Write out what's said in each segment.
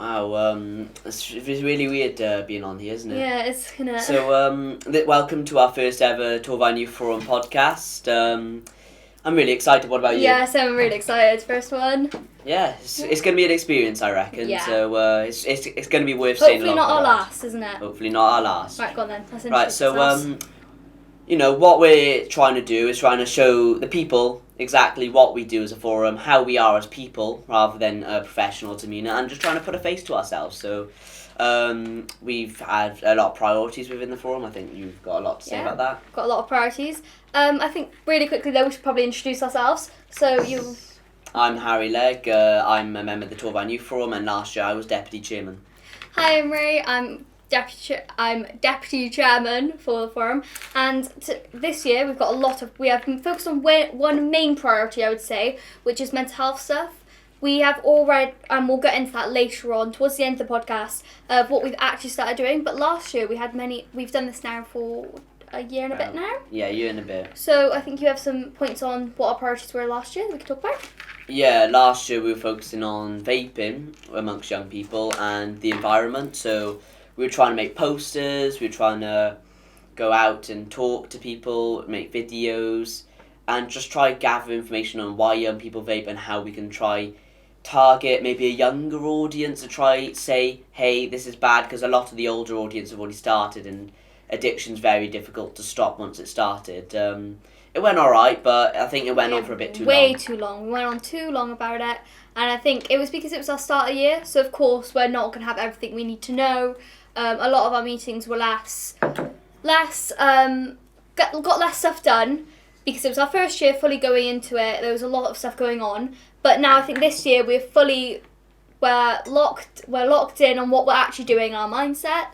Wow, it's really weird being on here, isn't it? Yeah, it's gonna. So, welcome to our first ever Torfaen Youth Forum podcast. I'm really excited. What about you? Yeah, so I'm really excited. First one. Yeah, it's going to be an experience, I reckon. Yeah. So, it's going to be worth staying Hopefully along not for our the ride. last, isn't it? Hopefully not our last. Right, go on then. Let's Right, introduce so, ourselves. what we're trying to do is trying to show the people exactly what we do as a forum, how we are as people, rather than a professional demeanour, and just trying to put a face to ourselves. So, we've had a lot of priorities within the forum. I think you've got a lot to say about that. Got a lot of priorities. I think really quickly though, we should probably introduce ourselves. So you. I'm Harry Legg. I'm a member of the Torfaen Youth Forum, and last year I was deputy chairman. Hi, I'm Ray. I'm deputy chairman for the forum, and this year we have been focused on one main priority, I would say, which is mental health stuff. We have already, and we'll get into that later on towards the end of the podcast, of what we've actually started doing. But last year we've done this now for a year and a bit now. Yeah, a year and a bit. So I think you have some points on what our priorities were last year that we could talk about. Yeah, last year we were focusing on vaping amongst young people and the environment. So we were trying to make posters, we were trying to go out and talk to people, make videos, and just try gather information on why young people vape and how we can try target maybe a younger audience and try say, hey, this is bad, because a lot of the older audience have already started and addiction's very difficult to stop once it started. It went alright, but I think it went on for a bit too long. Way too long. We went on too long about it, and I think it was because it was our start of the year, so of course we're not going to have everything we need to know. A lot of our meetings were got less stuff done because it was our first year fully going into it. There was a lot of stuff going on, but now I think this year we're locked in on what we're actually doing, our mindset,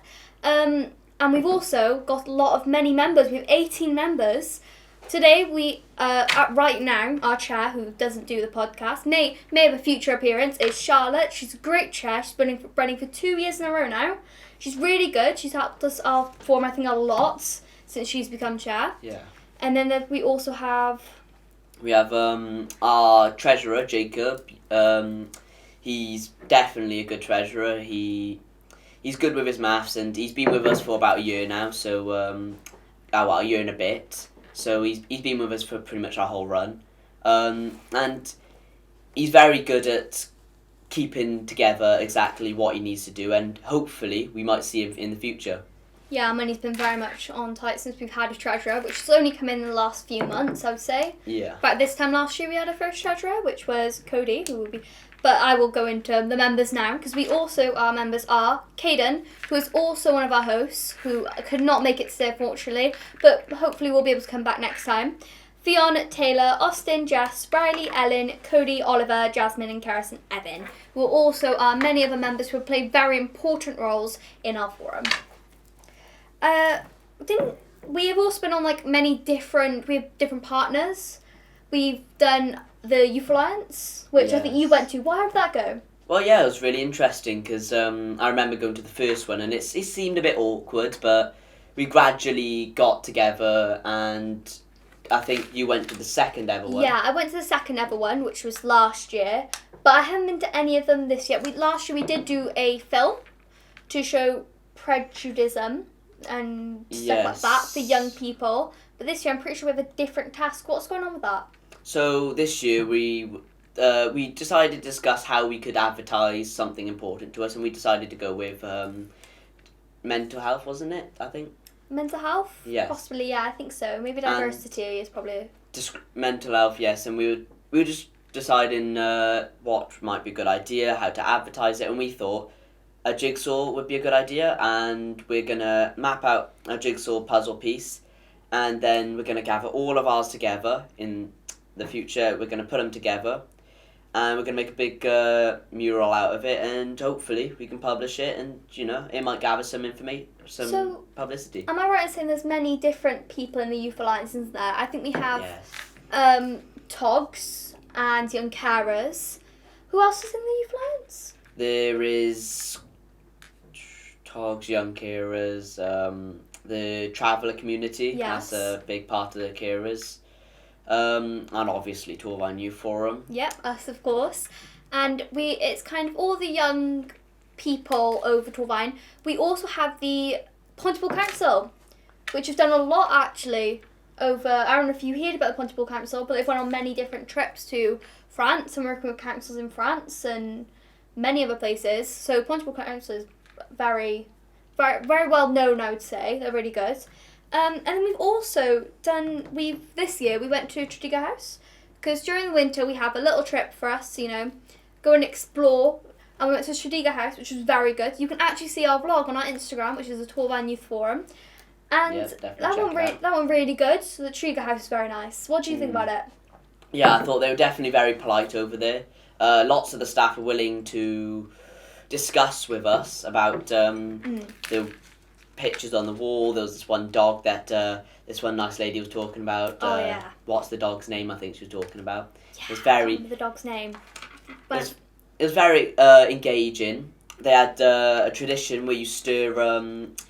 and we've also got many members. We have 18 members. Today right now, our chair, who doesn't do the podcast, may have a future appearance, is Charlotte. She's a great chair. She's been running for 2 years in a row now. She's really good. She's helped us our forum, I think, a lot since she's become chair. Yeah. And then we also have... We have our treasurer, Jacob. He's definitely a good treasurer. He's good with his maths, and he's been with us for about a year now, so... a year and a bit. So he's been with us for pretty much our whole run. And he's very good at keeping together exactly what he needs to do, and hopefully we might see him in the future. Yeah, Money's been very much on tight since we've had a treasurer, which has only come in the last few months, I would say. Yeah. But this time last year we had our first treasurer, which was Cody, who will be... But I will go into the members now, because our members are Caden, who is also one of our hosts, who could not make it today, unfortunately, but hopefully will be able to come back next time. Fionn, Taylor, Austin, Jess, Briley, Ellen, Cody, Oliver, Jasmine, and Karis and Evan, who also are many other members who have played very important roles in our forum. We have also been on we have different partners. We've done the Youth Alliance, which I think you went to. How did that go? Well, yeah, it was really interesting because I remember going to the first one and it seemed a bit awkward, but we gradually got together, and I think you went to the second ever one. Yeah, I went to the second ever one, which was last year, but I haven't been to any of them this year. Last year we did do a film to show prejudice and stuff like that for young people, but this year I'm pretty sure we have a different task. What's going on with that? So this year we decided to discuss how we could advertise something important to us, and we decided to go with mental health, wasn't it? I think. Mental health? Yes. Possibly, yeah, I think so. Maybe diversity is probably... Mental health, yes, and we were just deciding what might be a good idea, how to advertise it, and we thought a jigsaw would be a good idea, and we're going to map out a jigsaw puzzle piece, and then we're going to gather all of ours together in the future. We're going to put them together, and we're going to make a big mural out of it, and hopefully we can publish it, and it might gather some information, some publicity. Am I right in saying there's many different people in the Youth Alliance, isn't there? I think we have Togs and Young Carers. Who else is in the Youth Alliance? There is Togs, Young Carers, the traveller community. Yes. That's a big part of the carers. And obviously Torfaen Youth Forum. Yep, us of course. And it's kind of all the young people over Torfaen, we also have the Pontypool Council, which has done a lot actually over, I don't know if you heard about the Pontypool Council, but they've went on many different trips to France and working with councils in France and many other places. So Pontypool Council is very, very, very well known, I would say. They're really good. And then we've also done, this year we went to Tredegar House, because during the winter we have a little trip for us, you know, go and explore. And we went to Tredegar House, which was very good. You can actually see our vlog on our Instagram, which is the Torfaen Youth Forum. And that one really good. So the Tredegar House is very nice. What do you think about it? Yeah, I thought they were definitely very polite over there. Lots of the staff are willing to discuss with us about the pictures on the wall. There was this one dog that this one nice lady was talking about. What's the dog's name? I think she was talking about. Yeah, it was very. I don't remember the dog's name. But it was very engaging. They had a tradition where you stir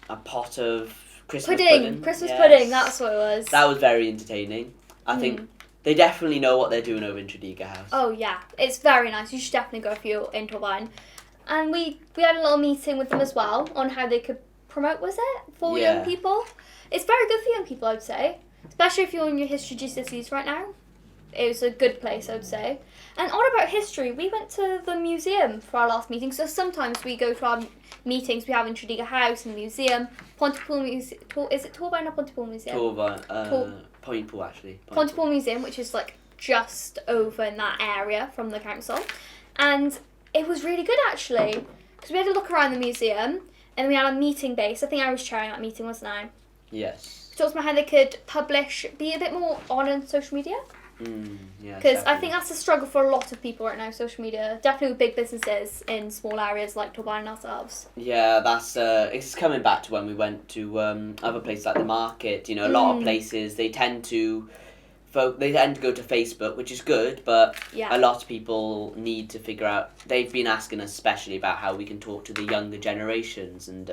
a pot of Christmas pudding. Christmas pudding, that's what it was. That was very entertaining. I think they definitely know what they're doing over in Tredegar House. Oh yeah, it's very nice. You should definitely go if you're in Torfaen. And we had a little meeting with them as well on how they could promote, was it, for young people? It's very good for young people, I would say. Especially if you're in your history GCSEs right now. It was a good place, I would say. And on about history, we went to the museum for our last meeting. So sometimes we go to our meetings we have in Tredegar House and the museum. Pontypool Museum. Is it Torfaen or Pontypool Museum? Pontypool, actually. Pontypool Museum, which is like just over in that area from the council. And it was really good, actually. Because we had a look around the museum and we had a meeting base. I think I was chairing that meeting, wasn't I? Yes. Talked about how they could be a bit more on social media. Because I think that's a struggle for a lot of people right now, social media. Definitely with big businesses in small areas like Torfaen and ourselves. Yeah, that's it's coming back to when we went to other places like the market. You know, a lot of places they tend to go to Facebook, which is good, but a lot of people need to figure out. They've been asking us especially about how we can talk to the younger generations, and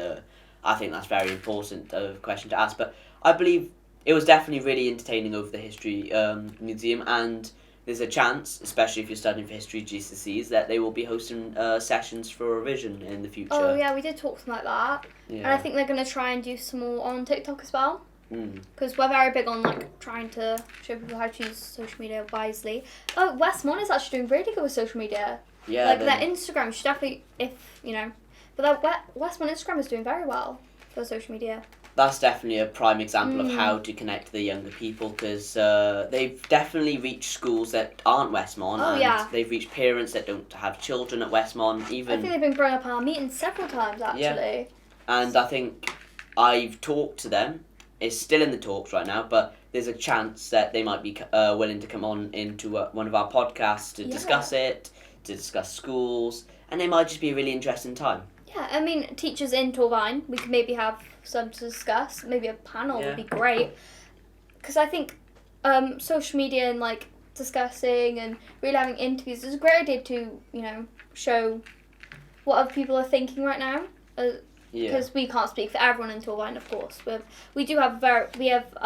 I think that's very important question to ask. But I believe it was definitely really entertaining over the history museum, and there's a chance, especially if you're studying for history GCSEs, that they will be hosting sessions for revision in the future. Oh yeah, we did talk something like that. Yeah. And I think they're going to try and do some more on TikTok as well. Because we're very big on like trying to show people how to use social media wisely. Oh, Westmont is actually doing really good with social media. Yeah. Like their Instagram should definitely, but their Westmont Instagram is doing very well for social media. That's definitely a prime example of how to connect to the younger people, because they've definitely reached schools that aren't Westmont, and they've reached parents that don't have children at Westmont. I think they've been brought up in our meetings several times, actually. Yeah. And I think I've talked to them. It's still in the talks right now, but there's a chance that they might be willing to come on into one of our podcasts to discuss it, to discuss schools, and it might just be a really interesting time. Yeah, I mean, teachers in Torfaen, we could maybe have some to discuss. Maybe a panel would be great. Because I think social media and like discussing and really having interviews is a great idea to, show what other people are thinking right now. Because we can't speak for everyone in Torfaen, of course. We have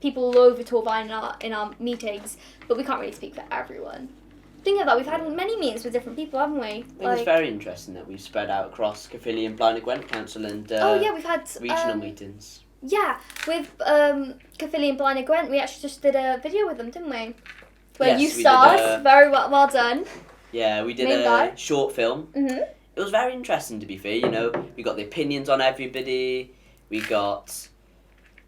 people all over Torfaen in our meetings, but we can't really speak for everyone. Think of that, we've had many meetings with different people, haven't we? I think it's very interesting that we've spread out across Caerphilly and Blaenau Gwent Council and we've had regional meetings. Yeah, with Caerphilly and Blaenau Gwent, we actually just did a video with them, didn't we? Where you starred, very well done. Yeah, we did a short film. Mm-hmm. It was very interesting, to be fair. We got the opinions on everybody. We got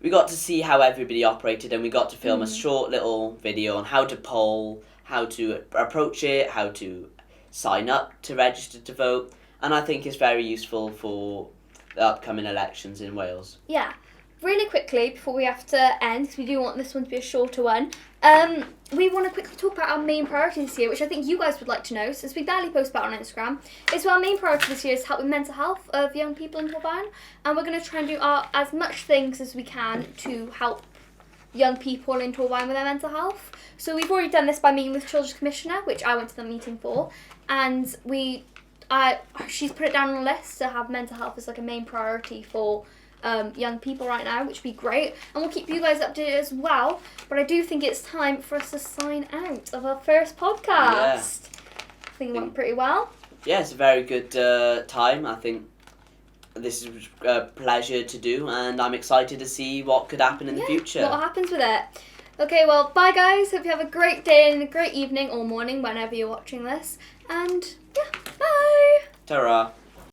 to see how everybody operated, and we got to film a short little video on how to poll, how to approach it, how to sign up to register to vote, and I think it's very useful for the upcoming elections in Wales. Yeah. Really quickly, before we have to end, because we do want this one to be a shorter one, we want to quickly talk about our main priority this year, which I think you guys would like to know, since we barely post about it on Instagram. Our main priority this year is help with mental health of young people in Torfaen, and we're going to try and do as much things as we can to help young people in Torfaen with their mental health. So we've already done this by meeting with Children's Commissioner, which I went to the meeting for, and she's put it down on a list to have mental health as like a main priority for young people right now, which would be great, and we'll keep you guys updated as well. But I do think it's time for us to sign out of our first podcast. I think it went pretty well. Yeah, it's a very good time. I think this is a pleasure to do, and I'm excited to see what could happen in the future. What happens with it. Okay, well, bye guys. Hope you have a great day and a great evening or morning whenever you're watching this. And yeah, bye. Ta-ra.